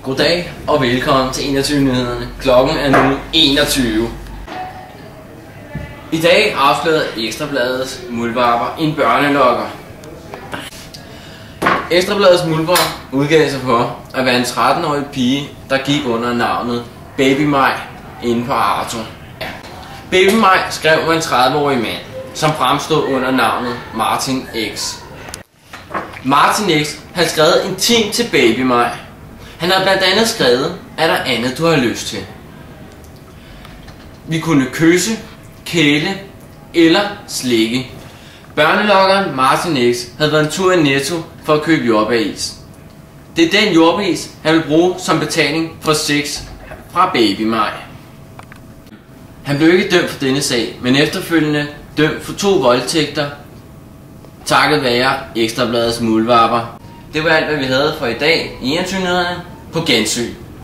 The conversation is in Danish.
Goddag og velkommen til 21 nyhederne. Klokken er nu 21. I dag afslørede Ekstra Bladets muldvarper en børnelokker. Ekstra Bladets muldvarper udgav sig for at være en 13-årig pige, der gik under navnet Baby Maj inde på Arto. Baby Maj skrev med en 30-årig mand, som fremstod under navnet Martin X. Martin X havde skrevet intimt til Baby Maj. Han har blandt andet skrevet, at der er andet du har lyst til. Vi kunne kysse, kæle eller slikke. Børnelokkeren Martin X havde været en tur i Netto for at købe jordbæris. Det er den jordbæris, han vil bruge som betaling for sex fra Baby Maj. Han blev ikke dømt for denne sag, men efterfølgende dømt for 2 voldtægter, takket være Ekstra Bladets muldvarper. Det var alt, hvad vi havde for i dag i 21 nyhederne. På gensyn.